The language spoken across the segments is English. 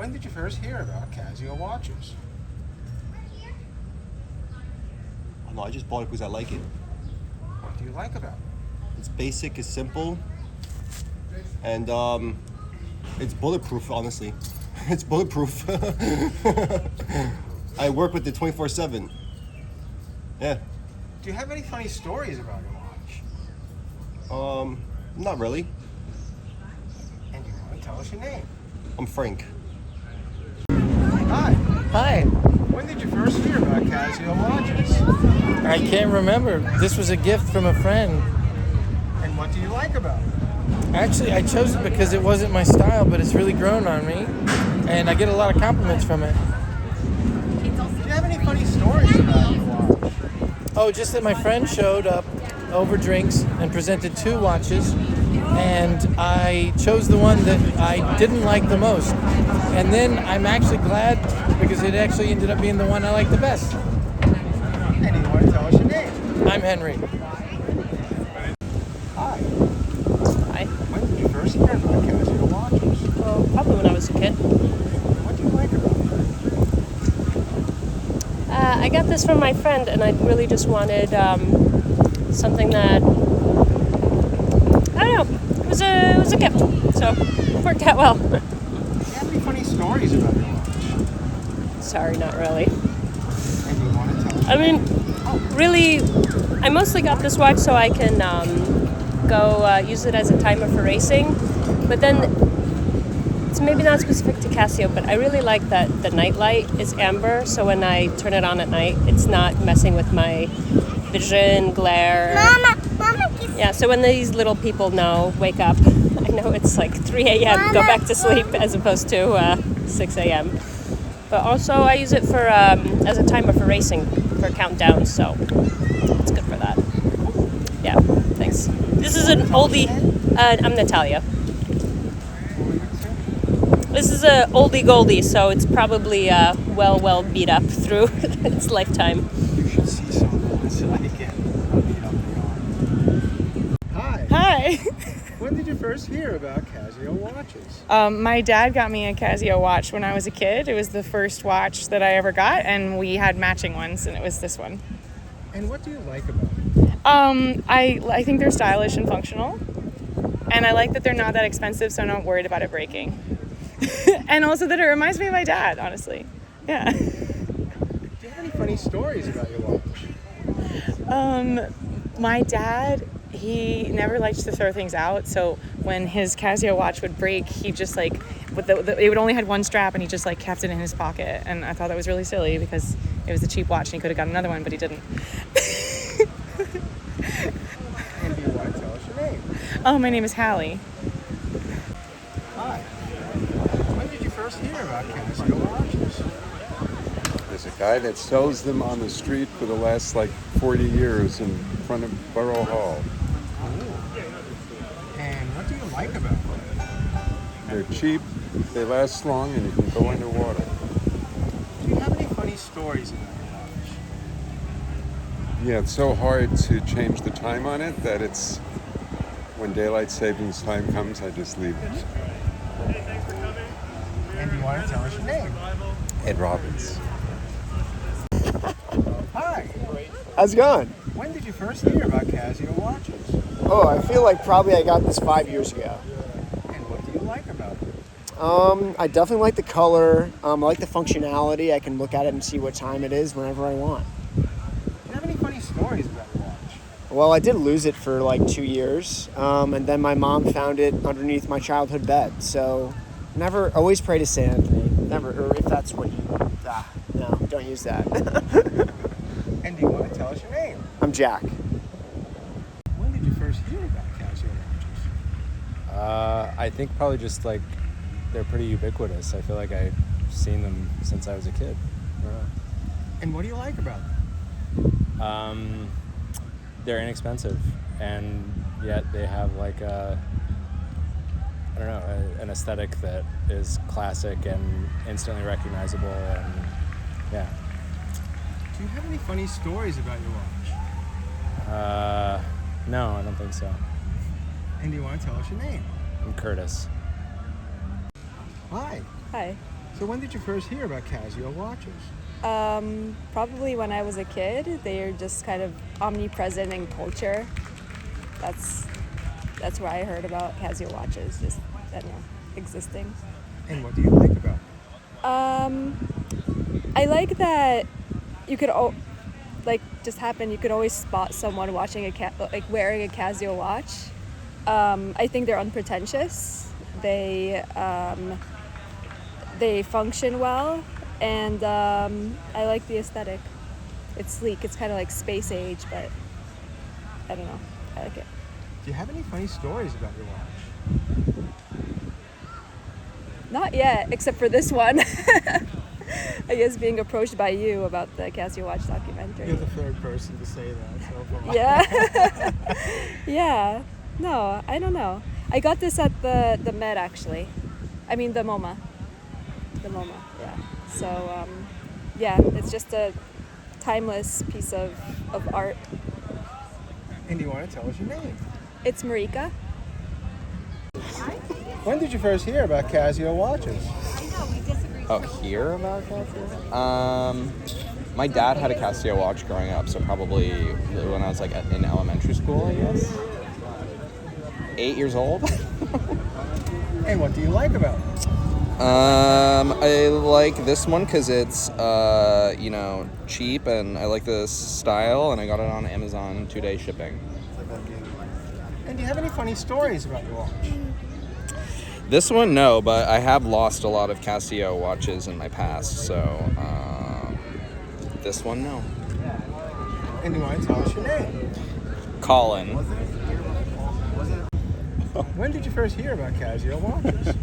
When did you first hear about Casio watches? Oh, no, I just bought it because I like it. What do you like about it? It's basic, it's simple, and it's bulletproof, honestly. It's bulletproof. I work with it 24/7. Yeah. Do you have any funny stories about your watch? Not really. And you want to tell us your name? I'm Frank. Hi. Hi. When did you first hear about Casio watches? I can't remember. This was a gift from a friend. And what do you like about it? Actually, I chose it because it wasn't my style, but it's really grown on me, and I get a lot of compliments from it. Do you have any funny stories about your watch? Oh, just that my friend showed up over drinks and presented 2 watches, and I chose the one that I didn't like the most. And then I'm actually glad because it actually ended up being the one I like the best. And you want to tell us your name? I'm Henry. Hi. Hi. When did you first hear about Casio watches? Well, probably when I was a kid. What do you like about it? I got this from my friend, and I really just wanted something that, I don't know, it was a gift, so it worked out well. Do you have any funny stories about your watch? Sorry, not really. And you want to tell us? I mean, really, I mostly got this watch so I can go use it as a timer for racing, but then it's maybe not specific to Casio, but I really like that the night light is amber, so when I turn it on at night, it's not messing with my vision, glare. Mama. Yeah, so when these little people wake up, I know it's like 3 a.m., go back to sleep, as opposed to 6 a.m. But also I use it for as a timer for racing, for countdowns, so it's good for that. Yeah, thanks. This is an oldie. I'm Natalia. This is a oldie goldie, so it's probably well beat up through its lifetime. You should see some of the ones that I get. Hi. Hi. When did you first hear about Casio watches? My dad got me a Casio watch when I was a kid. It was the first watch that I ever got, and we had matching ones, and it was this one. And what do you like about it? I think they're stylish and functional, and I like that they're not that expensive, so I'm not worried about it breaking. And also that it reminds me of my dad, honestly. Yeah. Do you have any funny stories about your watch? My dad, he never liked to throw things out, so when his Casio watch would break, he just like, it would only had one strap, and he just like kept it in his pocket, and I thought that was really silly because it was a cheap watch and he could have got another one, but he didn't. And do you want to tell us your name? Oh, my name is Hallie. Hi. When did you first hear about Casio watches? There's a guy that sells them on the street for the last 40 years in front of Borough Hall. And what do you like about them? They're cheap, they last long, and you can go underwater. Do you have any funny stories about your watch? Yeah, it's so hard to change the time on it that it's, when daylight savings time comes, I just leave it. And do you want to tell us your name? Ed Robbins. Hi. How's it going? When did you first hear about Casio watches? Oh, I feel like probably I got this 5 years ago. And what do you like about it? I definitely like the color. I like the functionality. I can look at it and see what time it is whenever I want. Do you have any funny stories about your watch? Well, I did lose it for 2 years, and then my mom found it underneath my childhood bed. So, always pray to Saint Anthony. Never, or if that's what you, no, don't use that. And do you want to tell us your name? I'm Jack. When did you first hear about Casio watches? I think probably just they're pretty ubiquitous. I feel like I've seen them since I was a kid. And what do you like about them? They're inexpensive, and yet they have an aesthetic that is classic and instantly recognizable, and yeah. Do you have any funny stories about your watch? No, I don't think so. And do you want to tell us your name? I'm Curtis. Hi. Hi. So when did you first hear about Casio watches? Probably when I was a kid. They're just kind of omnipresent in culture. That's where I heard about Casio watches, just, I don't know, existing. And what do you like about them? I like that you could you could always spot someone watching wearing a Casio watch. I think they're unpretentious. They function well, and I like the aesthetic. It's sleek. It's kind of like space age, but I don't know. I like it. Do you have any funny stories about your watch? Not yet, except for this one. I guess being approached by you about the Casio Watch documentary. You're the third person to say that so far. Yeah. Yeah. No, I don't know. I got this at the Met, actually. I mean, the MoMA. The MoMA, yeah. So, yeah, it's just a timeless piece of art. And do you want to tell us your name? It's Marika. When did you first hear about Casio watches? Oh, hear about Casio? My dad had a Casio watch growing up, so probably when I was like in elementary school, I guess. 8 years old. And what do you like about it? I like this one because it's cheap, and I like the style, and I got it on Amazon 2-day shipping. And do you have any funny stories about your watch? This one, no, but I have lost a lot of Casio watches in my past, so this one, no. And do you want to tell us your name? Colin. When did you first hear about Casio watches?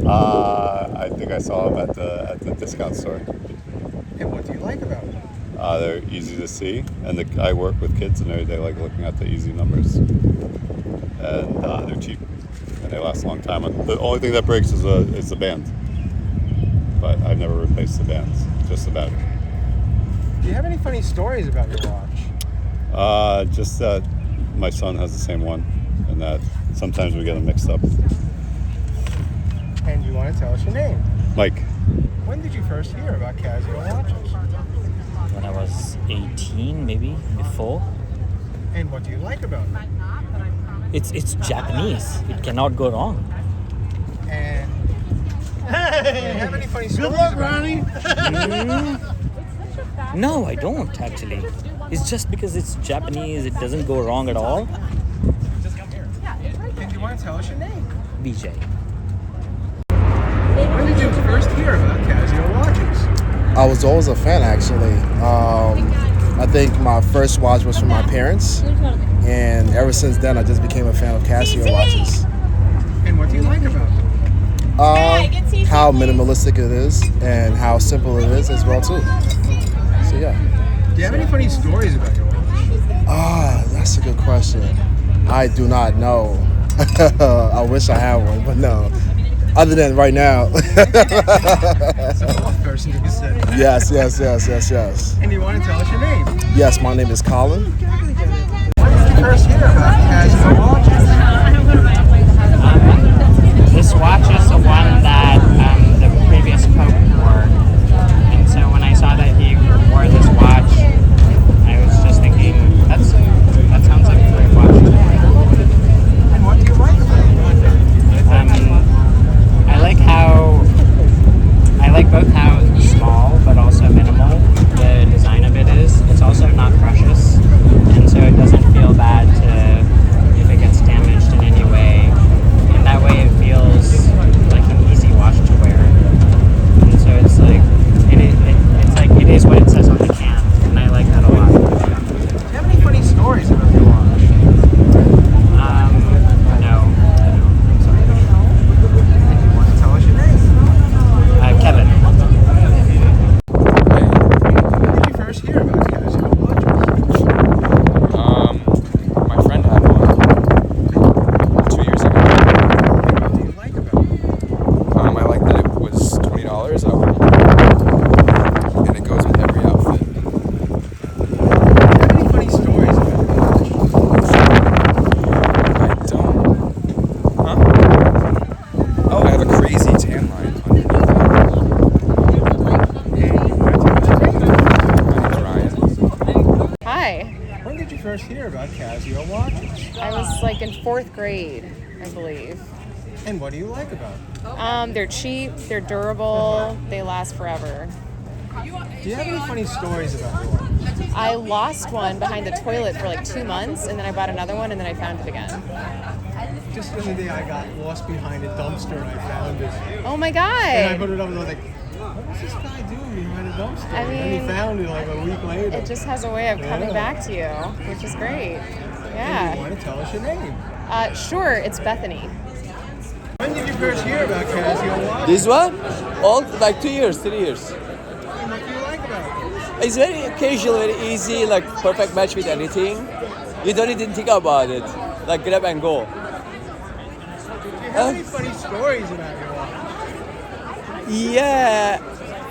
I think I saw them at the discount store. And what do you like about them? They're easy to see, and I work with kids, and they like looking at the easy numbers. And they're cheap, and they last a long time. The only thing that breaks is the band. But I've never replaced the bands, just the battery. Do you have any funny stories about your watch? Just that my son has the same one, and that sometimes we get them mixed up. And you want to tell us your name? Mike. When did you first hear about Casio watches? When I was 18, maybe before. And what do you like about it? It's Japanese. It cannot go wrong. And do you have any funny stories? Good luck, Ronnie. No, I don't actually. It's just because it's Japanese, it doesn't go wrong at all. And do you want to tell us your name? BJ. When did you first hear about Casio watches? I was always a fan, actually. I think my first watch was from my parents, and ever since then, I just became a fan of Casio watches. And what do you like about them? How minimalistic it is, and how simple it is as well, too. So, yeah. Do you have any funny stories about your watch? That's a good question. I do not know. I wish I had one, but no. Other than right now. That's a fourth person to be said. Yes. And you want to tell us your name? Yes, my name is Colin. When did you first hear about Casio watches? This watch is the one that the previous Pope wore. And so when I saw that he wore this watch, I was just thinking, that sounds like a great watch to wear. And what do you like about it? I like both how small but also minimal the design of it is. It's also not precious, and so it doesn't feel bad if it gets damaged in any way. And that way it feels like an easy first hear about Casio watches? I was like in 4th grade, I believe. And what do you like about them? They're cheap, they're durable, they last forever. Do you have any funny stories about your watch? I lost one behind the toilet for like 2 months, and then I bought another one, and then I found it again. Just the other day, I got lost behind a dumpster and I found it. Oh my And I god! put it up and I was like, what was this guy doing behind a dumpster? I And he mean, found it like a week later. It just has a way of coming back to you, which is great. And you Yeah. want to tell us your name? Sure, it's Bethany. When did you first hear about Casio watches? This one? All like 2 years, 3 years. And what do you like about it? It's very casual, very easy, like perfect match with anything. You don't even think about it. Like grab and go. Do you have any funny stories about your watch? Yeah,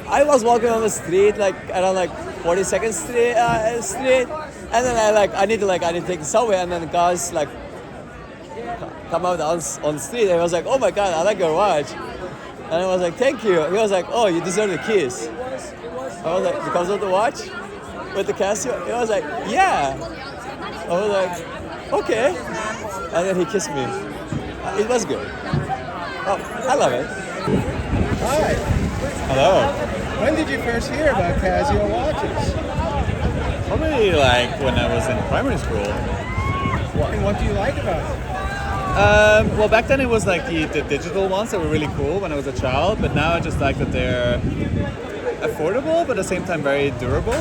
I was walking on the street like around like 42nd Street, and then I need to take the subway, and then the guys like come out on the street, and I was like, oh my god, I like your watch, and I was like, thank you. He was like, oh, you deserve the kiss. I was like, because of the watch with the Casio. He was like, yeah. I was like, okay, and then he kissed me. It was good. Oh, I love it. Hi. Hello. When did you first hear about Casio watches? Probably like when I was in primary school. And what do you like about it? Well, back then it was like the digital ones that were really cool when I was a child, but now I just like that they're affordable, but at the same time very durable.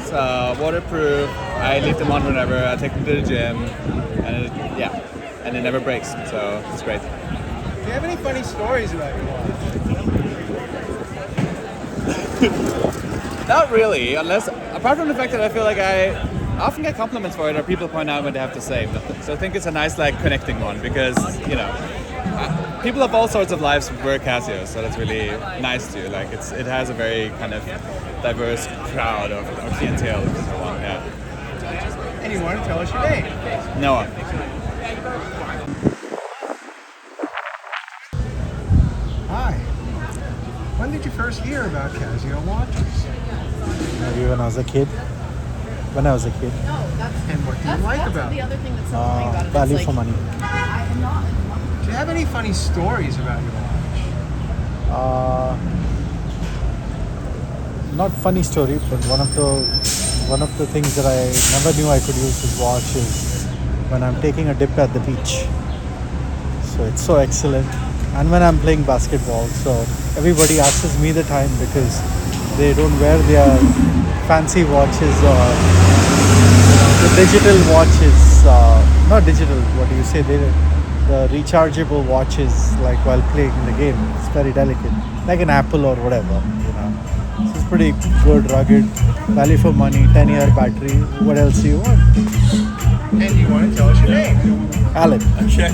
So waterproof. I leave them on whenever. I take them to the gym, and and it never breaks. So it's great. Do you have any funny stories about your watch? Not really, unless apart from the fact that I feel like I often get compliments for it, or people point out what they have to say. So I think it's a nice like connecting one because people of all sorts of lives wear Casios, so that's really nice too. Like it has a very kind of diverse crowd of clientele and so on. Yeah. And you want to tell us your name? Noah. Hi. When did you first hear about Casio watches? Maybe when I was a kid. And what do you like about it? Value for money. Do you have any funny stories about your watch? Not funny story, but one of the things that I never knew I could use this watch is when I'm taking a dip at the beach. So it's so excellent. And when I'm playing basketball, so everybody asks me the time because they don't wear their fancy watches or the digital watches, not digital, what do you say, the rechargeable watches like while playing the game. It's very delicate, like an Apple or whatever, So it's pretty good, rugged, value for money, 10-year battery. What else do you want? And you want to tell us your name? Alan. Okay.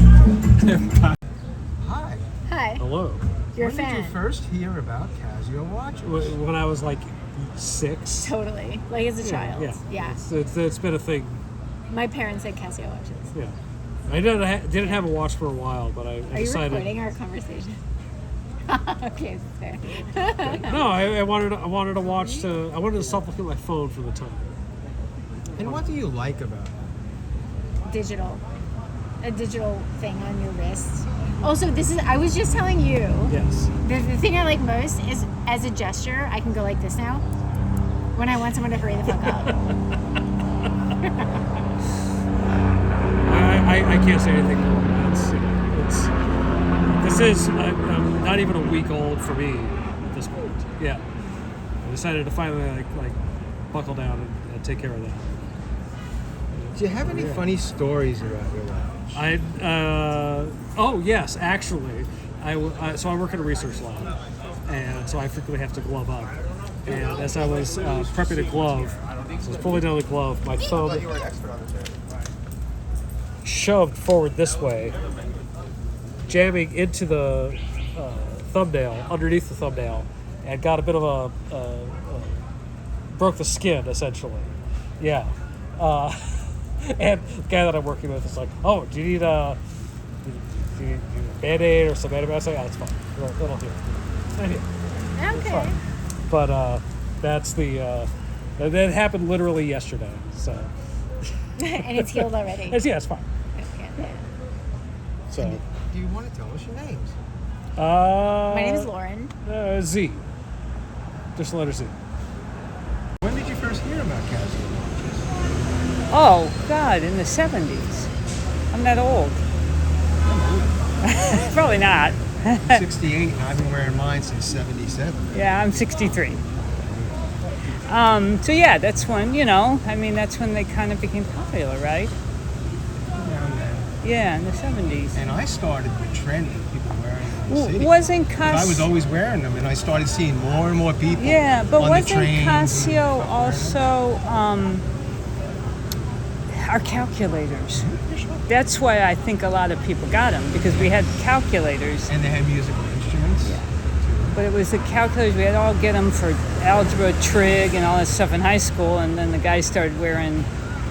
Hi. Hello. You're a When did you fan. first hear about Casio watches? When I was like 6. Totally. Like as a child. Yeah. It's been a thing. My parents had Casio watches. Yeah. I didn't have a watch for a while, but I Are decided. you recording our conversation? Okay, fair. No, I wanted a watch to. I wanted to supplement my phone for the time. And what do you like about it? Digital. A digital thing on your wrist. Also, I was just telling you. Yes. The thing I like most is as a gesture, I can go like this now when I want someone to hurry the fuck up. I can't say anything more. This is not even a week old for me at this point. Yeah. I decided to finally like buckle down and take care of that. Do you have any funny stories about your watch? Oh yes, actually, so I work in a research lab, and so I frequently have to glove up. And as I was prepping a glove, so I was pulling down the glove, my thumb shoved forward this way, jamming into the thumbnail, underneath the thumbnail, and got a bit of broke the skin essentially. Yeah. And the guy that I'm working with is like, oh, do you need a Band-Aid or some antibiotics? Yeah, that's fine. That'll do. Okay. But that's that happened literally yesterday. So And it's healed already. It's fine. So, Do you want to tell us your names? My name is Lauren. Z. Just the letter Z. When did you first hear about Casio watches? Oh, God, in the 70s. I'm that old. Probably not. 68, and I've been wearing mine since 77. Yeah, I'm 63. So yeah, that's when, that's when they kind of became popular, right? Yeah, in the 70s. And I started the trend of people wearing them in the city. Wasn't I was always wearing them, and I started seeing more and more people but on wasn't the trains. Casio also our calculators? That's why I think a lot of people got them, because we had calculators. And they had musical instruments. Yeah. But it was the calculators. We had to all get them for algebra, trig, and all that stuff in high school, and then the guys started wearing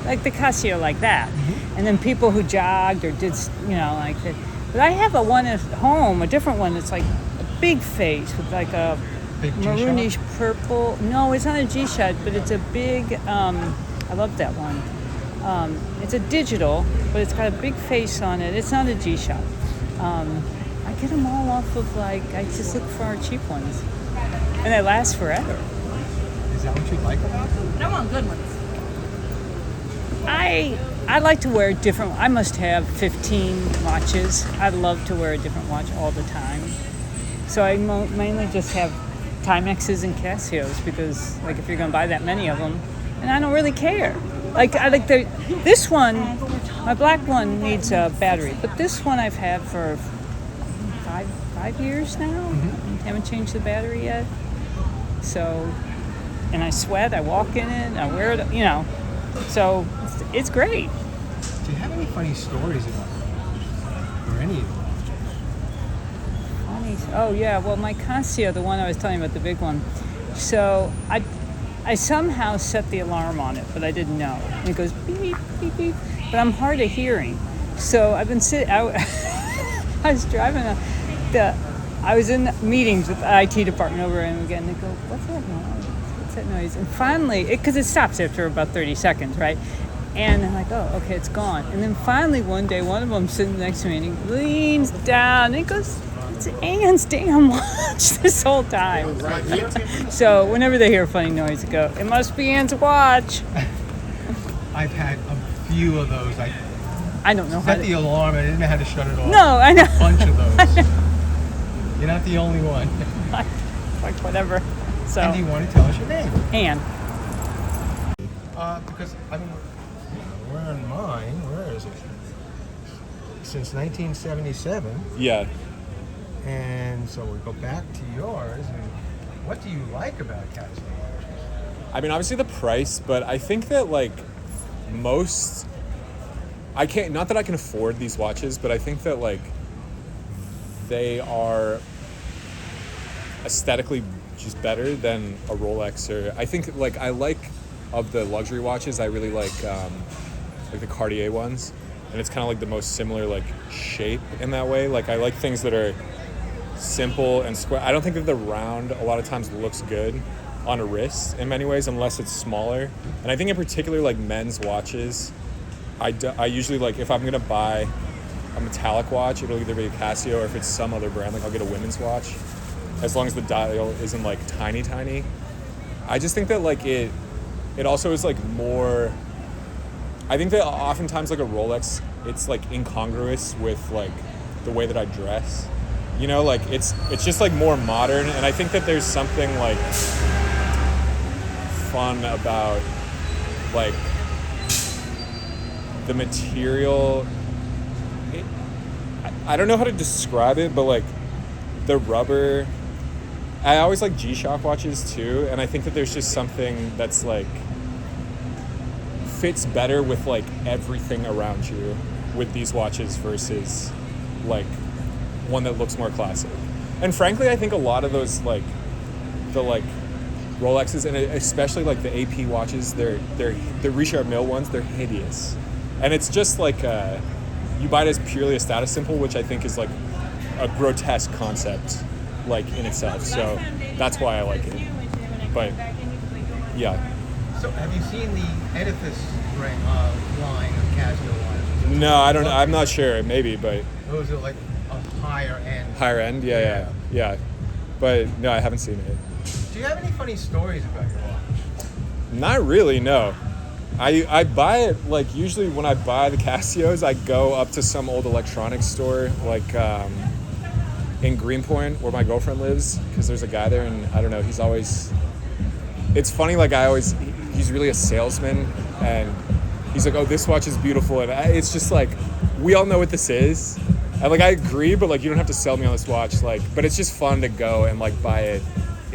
like the Casio like that. Mm-hmm. And then people who jogged or did, like that. But I have a one at home, a different one that's like a big face with like a big maroonish purple. No, it's not a G-Shot, but it's a big, I love that one. It's a digital, but it's got a big face on it. It's not a G-Shot. I get them all off of I just look for our cheap ones. And they last forever. Is that what you like about them? But I want good ones. I like to wear different. I must have 15 watches. I love to wear a different watch all the time. So I mainly just have Timexes and Casios, because if you're going to buy that many of them, and I don't really care. This one, my black one needs a battery, but this one I've had for five years now. Mm-hmm. Haven't changed the battery yet. So, and I sweat. I walk in it. I wear it. So it's great. Do you have any funny stories about them? Or any of them? Funny? Oh yeah. Well, my Casio, the one I was telling you about, the big one. So I somehow set the alarm on it, but I didn't know. And it goes beep, beep, beep. But I'm hard of hearing. So I've been sitting out. I was driving I was in meetings with the IT department over and again. They go, what's that noise? What's that noise? And finally, because it stops after about 30 seconds, right? And I'm like, oh, okay, it's gone. And then finally one day, one of them sitting next to me, and he leans down and he goes, it's Anne's damn watch this whole time. So whenever they hear a funny noise, they go, it must be Anne's watch. I've had a few of those. I don't know how set the alarm. I didn't know how to shut it off. No, I know. A bunch of those. You're not the only one. Like whatever. So. And do you want to tell us your name? Anne. Because wearing mine. Where is it? Since 1977. Yeah. And so we go back to yours. And what do you like about Casio watches? I mean, obviously the price, but I think that most, I can't, not that I can afford these watches, but I think that they are aesthetically just better than a Rolex, or I think I like, of the luxury watches, I really like the Cartier ones, and it's kind of the most similar shape in that way. I like things that are simple and square. I don't think that the round a lot of times looks good on a wrist in many ways, unless it's smaller. And I think in particular men's watches, I usually if I'm gonna buy a metallic watch, it'll either be a Casio, or if it's some other brand, I'll get a women's watch, as long as the dial isn't tiny. I just think that it also is more, I think that oftentimes a Rolex, it's incongruous with the way that I dress, it's just more modern. And I think that there's something fun about the material. I don't know how to describe it, but the rubber, I always like G-Shock watches too, and I think that there's just something that's fits better with everything around you with these watches versus one that looks more classic. And frankly, I think a lot of those the Rolexes, and especially the AP watches, they're the Richard Mille ones, they're hideous. And it's just you buy it as purely a status symbol, which I think is a grotesque concept in itself. So that's why I like it. But yeah. So have you seen the edifice line of Casio watches? No, I don't know. I'm not sure. Maybe, but Those are like a higher end. higher end. Yeah. But no, I haven't seen it. Do you have any funny stories about your watch? Not really. No. I buy it, like, usually when I buy the Casios, I go up to some old electronics store, like in Greenpoint, where my girlfriend lives, because there's a guy there, and I don't know, he's always, it's funny, like, he's really a salesman, and he's like, oh, this watch is beautiful, and it's just like, we all know what this is, and like, I agree, but like, you don't have to sell me on this watch, like, but it's just fun to go and like buy it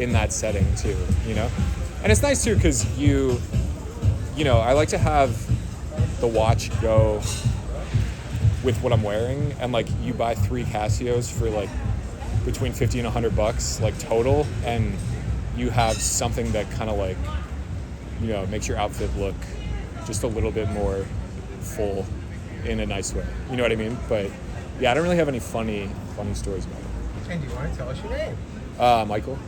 in that setting too, you know? And it's nice too, because you know, I like to have the watch go with what I'm wearing, and like, you buy 3 Casios for like between $50 and $100 like total, and you have something that kind of like, you know, makes your outfit look just a little bit more full in a nice way. You know what I mean? But yeah, I don't really have any funny stories about it. And do you want to tell us your name? Michael.